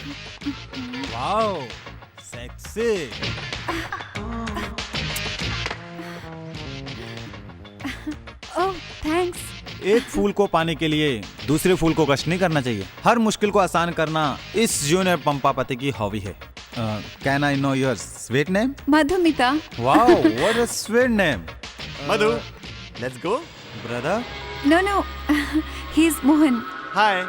Wow, sexy. ओह thanks. एक फूल को पाने के लिए दूसरे फूल को कष्ट नहीं करना चाहिए। हर मुश्किल को आसान करना इस जूनियर पंपापति की हॉबी है। Can I know your sweet name? Madhumita. Wow, what a sweet name. Madhu, let's go. Brother. No he is Mohan. Hi.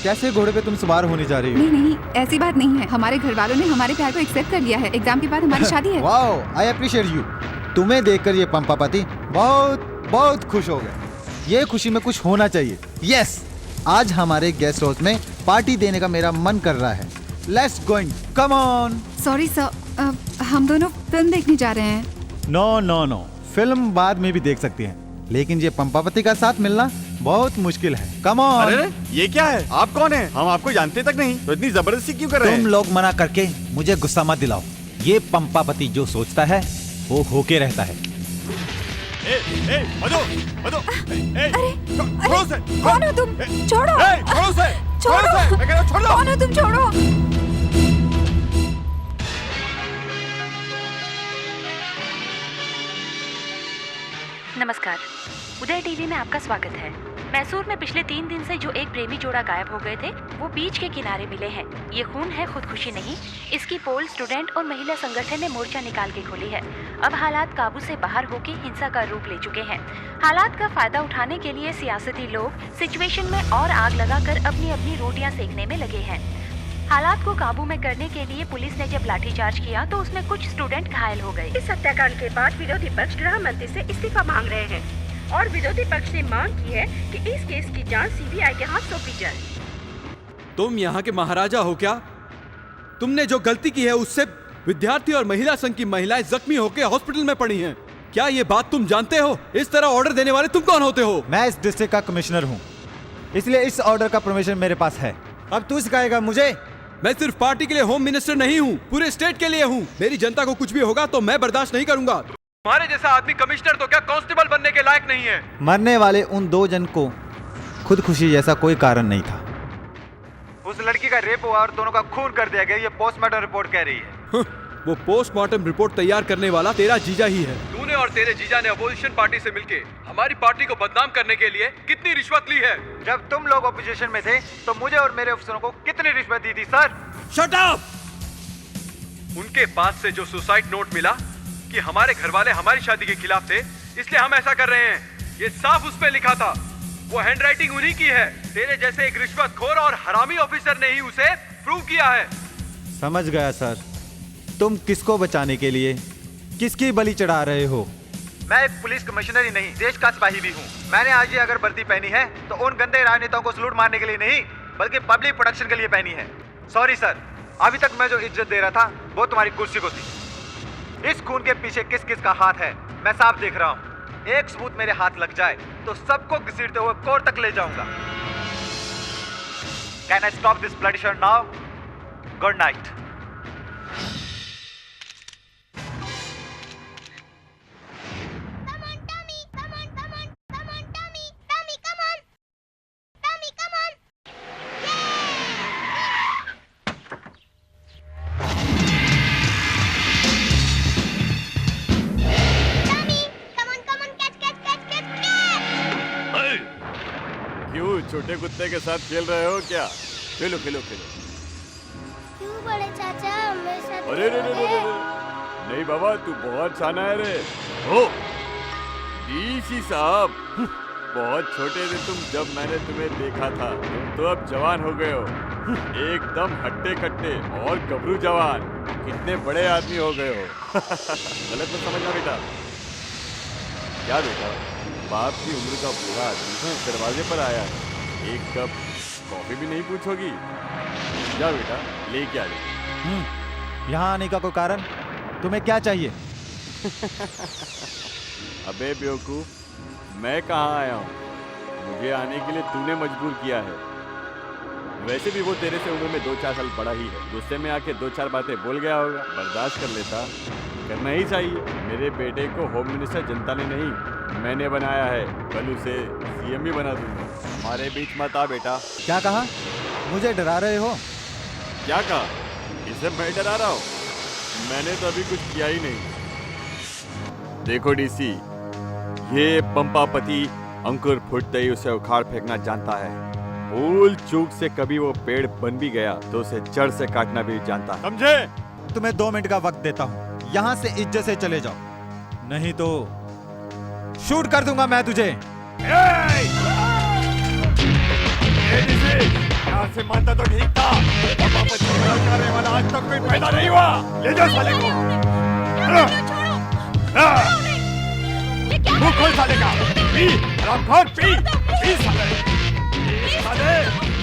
कैसे घोड़े पे तुम सवार होने जा रही हो? नहीं ऐसी बात नहीं है। हमारे घर वालों ने हमारे प्यार को एक्सेप्ट कर लिया है। एग्जाम के बाद हमारी शादी है। Wow, I appreciate you. तुम्हें देखकर ये पंपापति बहुत खुश हो गए। ये खुशी में कुछ होना चाहिए। यस, आज हमारे गेस्ट हाउस में पार्टी देने का मेरा मन कर रहा है। Let's going, come on. Sorry sir, हम दोनों फिल्म देखने जा रहे हैं। नो, फिल्म बाद में भी देख सकती हैं, लेकिन ये पंपापति का साथ मिलना बहुत मुश्किल है। Come on. अरे ये क्या है? आप कौन है? हम आपको जानते तक नहीं, तो इतनी जबरदस्ती क्यों कर रहे हैं? तुम लोग मना करके मुझे गुस्सा मत दिलाओ। ये पंपापति जो सोचता है वो होके रहता है। मधु, छोड़ो उसे। कौन हो तुम? छोड़ो। छोड़ो उसे। छोड़ो। मैं कह रहा हूं, छोड़ दो। कौन हो तुम? छोड़ो। नमस्कार, उदय टीवी में आपका स्वागत है। मैसूर में पिछले 3 दिन से जो एक प्रेमी जोड़ा गायब हो गए थे, वो बीच के किनारे मिले हैं। ये खून है, खुदकुशी नहीं। इसकी पोल स्टूडेंट और महिला संगठन ने मोर्चा निकाल के खोली है। अब हालात काबू से बाहर होकर हिंसा का रूप ले चुके हैं। हालात का फायदा उठाने के लिए सियासती लोग सिचुएशन में और आग लगाकर अपनी अपनी रोटियां सेकने में लगे हैं। हालात को काबू में करने के लिए पुलिस ने जब लाठीचार्ज किया तो उसमें कुछ स्टूडेंट घायल हो गए। इस हत्याकांड के बाद विरोधी पक्ष गृह मंत्री से इस्तीफा मांग रहे हैं और विरोधी पक्ष ने मांग की है कि इस केस की जांच सीबीआई के हाथ सौंपी जाए। तुम यहाँ के महाराजा हो क्या? तुमने जो गलती की है उससे विद्यार्थी और महिला संघ की महिलाएं जख्मी होकर हॉस्पिटल में पड़ी हैं। क्या ये बात तुम जानते हो? इस तरह ऑर्डर देने वाले तुम कौन होते हो? मैं इस डिस्ट्रिक्ट का कमिश्नर हूँ, इसलिए इस ऑर्डर का परमिशन मेरे पास है। अब तू सिखाएगा मुझे? मैं सिर्फ पार्टी के लिए होम मिनिस्टर नहीं हूँ, पूरे स्टेट के लिए हूँ। मेरी जनता को कुछ भी होगा तो मैं बर्दाश्त नहीं करूंगा। तुम्हारे जैसा आदमी कमिश्नर तो क्या कांस्टेबल बनने के लायक नहीं है। मरने वाले उन 2 जन को खुदकुशी जैसा कोई कारण नहीं था। उस लड़की का रेप हुआ और दोनों का खून कर दिया गया, ये पोस्टमार्टम रिपोर्ट कह रही है। वो पोस्टमार्टम रिपोर्ट तैयार करने वाला तेरा जीजा ही है। तूने और तेरे जीजा ने अपोजिशन पार्टी से मिलके हमारी पार्टी को बदनाम करने के लिए कितनी रिश्वत ली है? जब तुम लोग अपोजिशन में थे तो मुझे और मेरे अफसरों को कितनी रिश्वत दी थी सर? Shut up! उनके पास से जो सुसाइड नोट मिला कि हमारे घर वाले हमारी शादी के खिलाफ थे, इसलिए हम ऐसा कर रहे हैं, ये साफ उस पे लिखा था। वो हैंडराइटिंग उन्हीं की है। तेरे जैसे एक रिश्वतखोर और हरामी ऑफिसर ने ही उसे प्रूव किया है। समझ गया सर। तुम किसको बचाने के लिए किसकी बलि चढ़ा रहे हो? मैं एक पुलिस कमिश्नर ही नहीं, देश का सिपाही भी हूँ। मैंने आज ये अगर वर्दी पहनी है तो उन गंदे राजनेताओं को सलूट मारने के लिए नहीं, बल्कि पब्लिक प्रोटेक्शन के लिए पहनी है। सॉरी सर, अभी तक मैं जो इज्जत दे रहा था वो तुम्हारी कुर्सी को थी। इस खून के पीछे किस किस का हाथ है मैं साफ देख रहा हूँ। एक सबूत मेरे हाथ लग जाए तो सबको घसीटते हुए कोर्ट तक ले जाऊंगा। Can I stop this bloody show now? Good night. छोटे कुत्ते के साथ खेल रहे हो क्या? खेलो खेलो खेलो। क्यों बड़े चाचा मेरे साथ? अरे रे रे रे रे। नहीं बाबा, तू बहुत शाना है रे। हो डीसी साहब, बहुत छोटे थे तुम जब मैंने तुम्हें देखा था। तुम तो अब जवान हो गए हो, एकदम हट्टे कट्टे और गबरू जवान। कितने बड़े आदमी हो गए हो। गलत मत समझना बेटा। क्या बेटा, बाप की उम्र का बूढ़ा आदमी दरवाजे पर आया है, एक कप कॉफी भी नहीं पूछोगी? जा बेटा, लेके आ जा। यहाँ आने का कोई कारण? तुम्हें क्या चाहिए? अबे बेवकूफ, मैं कहाँ आया हूँ? मुझे आने के लिए तूने मजबूर किया है। वैसे भी वो तेरे से उम्र में 2-4 साल बड़ा ही है। गुस्से में आके 2-4 बातें बोल गया होगा, बर्दाश्त कर लेता। करना ही चाहिए। मेरे बेटे को होम मिनिस्टर जनता ने नहीं, मैंने बनाया है। कल उसे सीएम भी बना दूंगा। हमारे बीच मत आ बेटा। क्या कहा? मुझे डरा रहे हो? क्या कहा? इसे मैं डरा रहा हूँ? मैंने तो अभी कुछ किया ही नहीं। देखो डीसी, ये पंपापति अंकुर फूटते ही उसे उखाड़ फेंकना जानता है। भूल चूक से कभी वो पेड़ बन भी गया तो उसे जड़ से काटना भी जानता है, समझे? तुम्हें 2 मिनट का वक्त देता हूँ, यहाँ से इज्जत से चले जाओ, नहीं तो शूट कर दूंगा मैं तुझे। यहाँ से मानता तो ठीक था, पंपापति करने वाला आज तक कोई पैदा नहीं हुआ। ले जाओ साले को। मुंह खोल साले का, पी हरामखोर, पी साले। साले,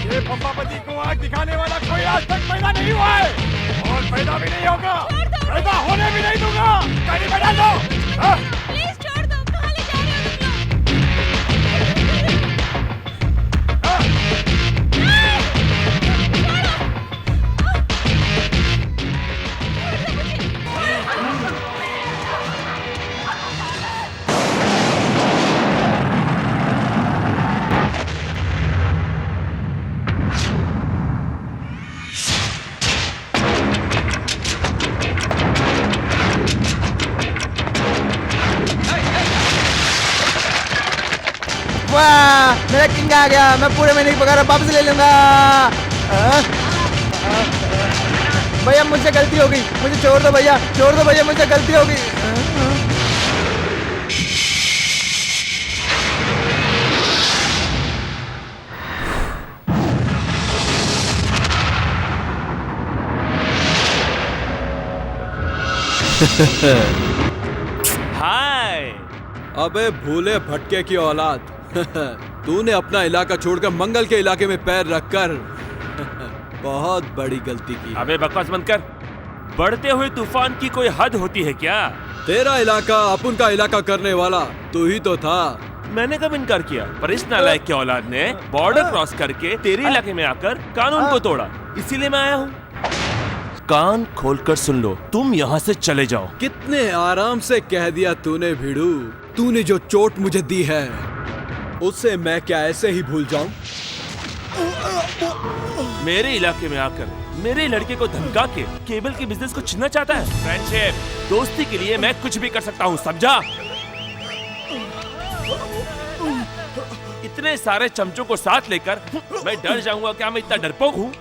ये पंपापति को आग दिखाने वाला कोई आज तक पैदा नहीं हुआ है और पैदा भी नहीं होगा, पैदा होने भी नहीं दूंगा। गाड़ी में डाल दो। प्लीज छोड़ दो, कहाँ ले जा रहे हो तुम वाह, मेरा किंग आ गया। मैं पूरे महीने की पगार वापस ले लूंगा। भैया मुझसे गलती हो गई, मुझे छोड़ दो भैया, छोड़ दो भैया, मुझसे गलती हो गई। हाय, अबे भूले भटके की औलाद। तूने अपना इलाका छोड़कर मंगल के इलाके में पैर रखकर बहुत बड़ी गलती की। अबे बकवास बंद कर। बढ़ते हुए तूफान की कोई हद होती है क्या? तेरा इलाका अपन का इलाका करने वाला तू ही तो था। मैंने कब इनकार किया? पर इस नालायक की औलाद ने बॉर्डर क्रॉस करके तेरे इलाके में आकर कानून को तोड़ा, इसीलिए मैं आया हूँ। कान खोलकर सुन लो, तुम यहाँ से चले जाओ। कितने आराम से कह दिया तूने भिड़ू। तूने जो चोट मुझे दी है उससे मैं क्या ऐसे ही भूल जाऊं? मेरे इलाके में आकर मेरे लड़के को धमका के केबल के बिजनेस को छीनना चाहता है। फ्रेंडशिप, दोस्ती के लिए मैं कुछ भी कर सकता हूँ, समझा? इतने सारे चमचों को साथ लेकर मैं डर जाऊंगा क्या? मैं इतना डरपोक हूँ?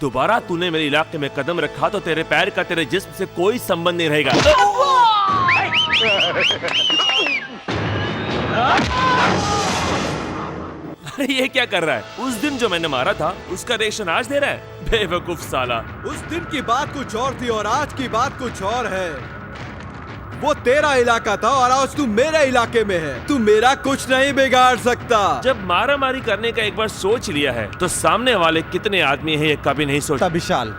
दोबारा तूने मेरे इलाके में कदम रखा तो तेरे पैर का तेरे जिस्म से कोई संबंध नहीं रहेगा। अरे ये क्या कर रहा है? उस दिन जो मैंने मारा था उसका रिएक्शन आज दे रहा है, बेवकूफ साला। उस दिन की बात कुछ और थी और आज की बात कुछ और है। वो तेरा इलाका था और आज तू मेरे इलाके में है। तू मेरा कुछ नहीं बिगाड़ सकता। जब मारा मारी करने का एक बार सोच लिया है तो सामने वाले कितने आदमी हैं ये कभी नहीं सोचता। विशाल,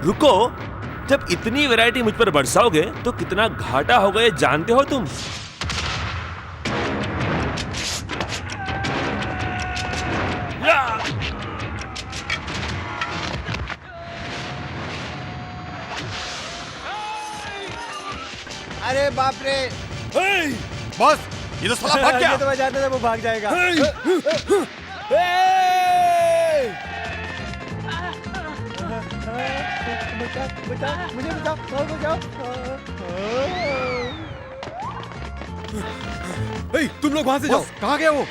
रुको, जब इतनी वैरायटी मुझ पर बरसाओगे तो कितना घाटा होगा ये जानते हो तुम? अरे बाप रे बॉस, ये तो साला भाग गया। ये तो मैं जानता था वो भाग जाएगा। मुझे बचाओ। तुम लोग वहां से जाओ। कहाँ गया वो?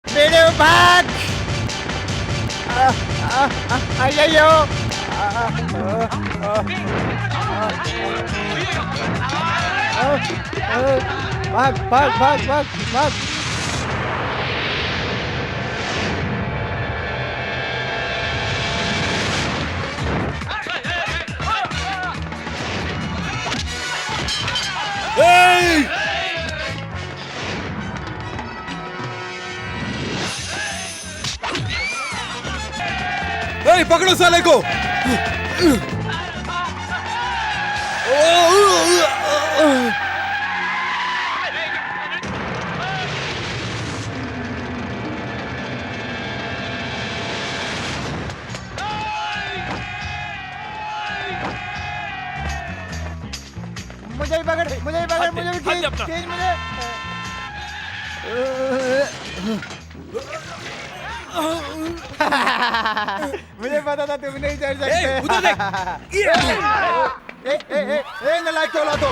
बेटे भाग! अय्यो! भाग! पकड़ो साले को। मुझे भी पकड़, मुझे भी पकड़, मुझे भी खींच, खींच मुझे। मुझे पता था तुम नहीं चढ़ सकते। उधर देख। नालायक चौला तो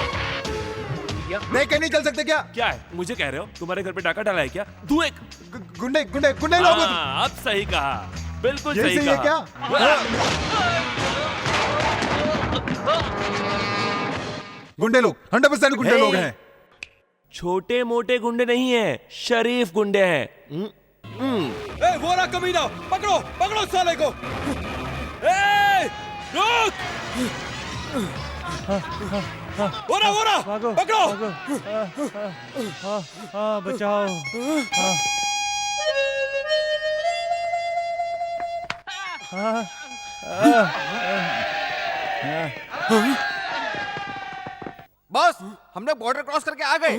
देख के नहीं चल सकते क्या? क्या है, मुझे कह रहे हो तुम्हारे घर पे डाका डाला है क्या? तू एक गुंडे गुंडे गुंडे लोग। हाँ, अब सही कहा, बिल्कुल ये सही सही है कहा। क्या? गुंडे लोग 100% गुंडे लोग हैं। छोटे मोटे गुंडे नहीं है, शरीफ गुंडे हैं। वो रहा कमीना, पकड़ो पकड़ो साले को। रुक। वो रहा पकड़ो। बचाओ। बॉस, हम लोग बॉर्डर क्रॉस करके आ गए।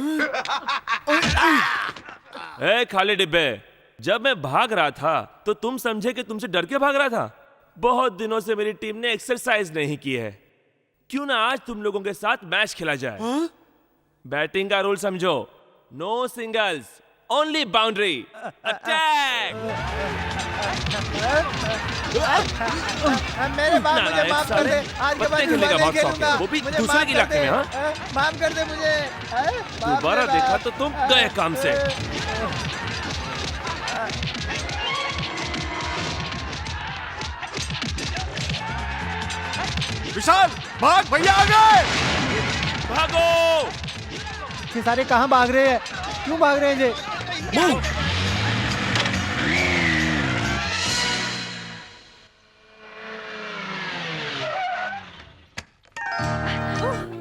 ए खाली डिब्बे, जब मैं भाग रहा था तो तुम समझे कि तुमसे डर के भाग रहा था? बहुत दिनों से मेरी टीम ने एक्सरसाइज नहीं की है, क्यों ना आज तुम लोगों के साथ मैच खेला जाए? बैटिंग का रूल समझो, no singles, only boundary, attack. मेरे बाप मुझे माफ कर दे, आज के बाद खेलेगा नहीं खेलूंगा। वो भी मुझे दूसरे माफ के कर इलाके दे, में। हाँ, माफ कर दे मुझे। दोबारा देखा तो तुम गए काम से। विशाल भाग, भैया आ गए। भागो। ये सारे कहाँ भाग रहे हैं? क्यों भाग रहे हैं ये?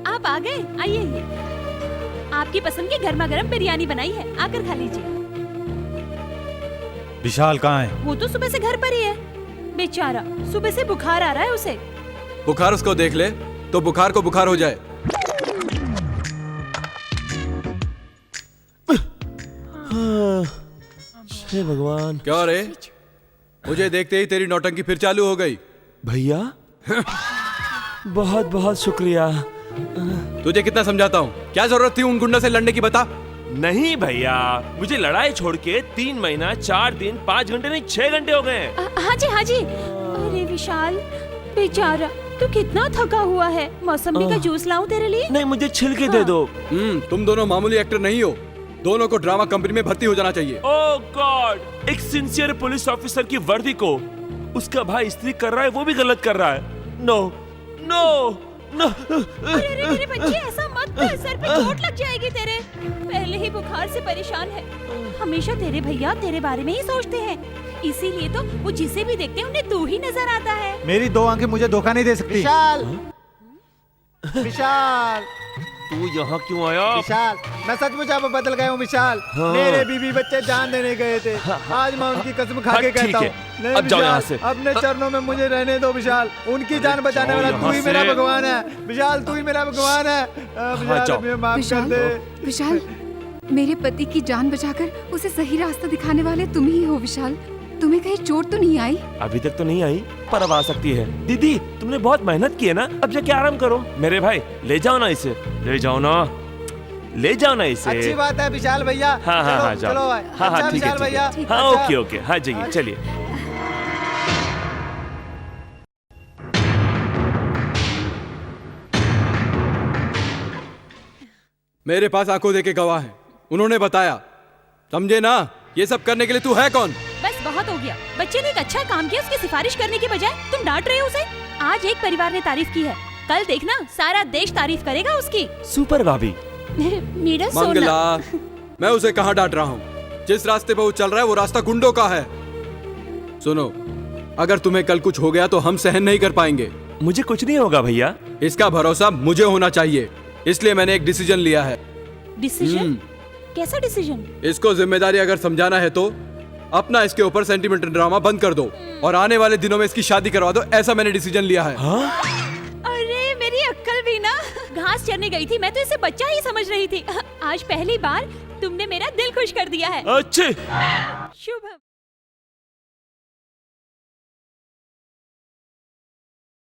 आप आ गए, आइए आइए। आपकी पसंद की गर्मा गर्म बिरयानी बनाई है, आकर खा लीजिए। विशाल कहाँ है? वो तो सुबह से घर पर ही है, बेचारा। सुबह से बुखार आ रहा है उसे। बुखार उसको देख ले तो बुखार को बुखार हो जाए। हे भगवान। क्या रे, मुझे देखते ही तेरी नौटंकी फिर चालू हो गई? भैया बहुत बहुत शुक्रिया। तुझे कितना समझाता हूँ, क्या जरूरत थी उन गुंडों से लड़ने की, बता। नहीं भैया, मुझे लड़ाई छोड़ के 3 महीना 4 दिन 5 घंटे नहीं 6 घंटे हो गए। हाँ जी हाँ जी। अरे विशाल बेचारा, तू कितना थका हुआ है। मौसम्बी का जूस लाऊं तेरे लिए? नहीं, मुझे छिलके दे दो। तुम दोनों मामूली एक्टर नहीं हो, दोनों को ड्रामा कंपनी में भर्ती हो जाना चाहिए। ओह गॉड, एक सिंसियर पुलिस ऑफिसर की वर्दी को उसका भाई इस्त्री कर रहा है, वो भी गलत कर रहा है। No no no. अरे मेरे बच्चे, ऐसा मत कर, सर पे चोट लग जाएगी तेरे। पहले ही बुखार से परेशान है। हमेशा तेरे भैया तेरे बारे में ही सोचते हैं, इसीलिए तो वो जिसे भी देखते हैं उन्हें तू ही नजर आता है। मेरी 2 आंखें मुझे धोखा नहीं दे सकती। विशाल, विशाल, तू यहाँ क्यों आया? विशाल, मैं सचमुच अब बदल गया हूँ विशाल। हाँ। मेरे बीवी बच्चे जान देने गए थे, आज मैं उनकी कसम खा के ठीक कहता हूँ। है, नहीं अब जाओ यहाँ विशाल, से। अपने चरणों में मुझे रहने दो विशाल। उनकी जान बचाने वाला जाओ तू ही यहाँ मेरा से। भगवान है विशाल, तू ही मेरा भगवान है। विशाल, जाओ। मुझे माफ कर विशाल, दे। विशाल, मेरे पति की जान बचाकर उसे सही रास्ता दिखाने वाले तुम ही हो विशाल। तुम्हें कहीं चोट तो नहीं आई? अभी तक तो नहीं आई, पर अब आ सकती है। दीदी, तुमने बहुत मेहनत की है ना, अब जाके आराम करो। मेरे भाई, ले जाओ ना इसे, ले जाओ ना, ले जाओ ना इसे। अच्छी बात है विशाल भैया। हाँ हाँ हाँ, चलो, जाओ। चलो भाई। हाँ अच्छा हाँ, ठीक है विशाल ठीक भैया। है। हाँ अच्छा। ओके ओके, हाँ जाइए, चलिए। मेरे पास आंखों देखे गवाह हैं, उन्होंने बताया, समझे ना? ये सब करने के लिए तू है कौन? बस बहुत हो गया। बच्चे ने एक अच्छा काम किया, उसकी सिफारिश करने की बजाय तुम डांट रहे हो उसे। आज एक परिवार ने तारीफ की है, कल देखना सारा देश तारीफ करेगा उसकी। सुपर भाभी। मेरा सोना। मंगला, मैं उसे कहाँ डांट रहा हूँ? जिस रास्ते पे वो चल रहा है वो रास्ता गुंडों का है। सुनो, अगर तुम्हें कल कुछ हो गया तो हम सहन नहीं कर पाएंगे। मुझे कुछ नहीं होगा भैया। इसका भरोसा मुझे होना चाहिए, इसलिए मैंने एक डिसीजन लिया है। डिसीजन? कैसा डिसीजन? इसको जिम्मेदारी अगर समझाना है तो अपना इसके ऊपर सेंटिमेंटल ड्रामा बंद कर दो और आने वाले दिनों में इसकी शादी करवा दो, ऐसा मैंने डिसीजन लिया है। अरे मेरी अक्ल भी ना, घास चरने गई थी, मैं तो इसे बच्चा ही समझ रही थी। आज पहली बार तुमने मेरा दिल खुश कर दिया है। अच्छे शुभ।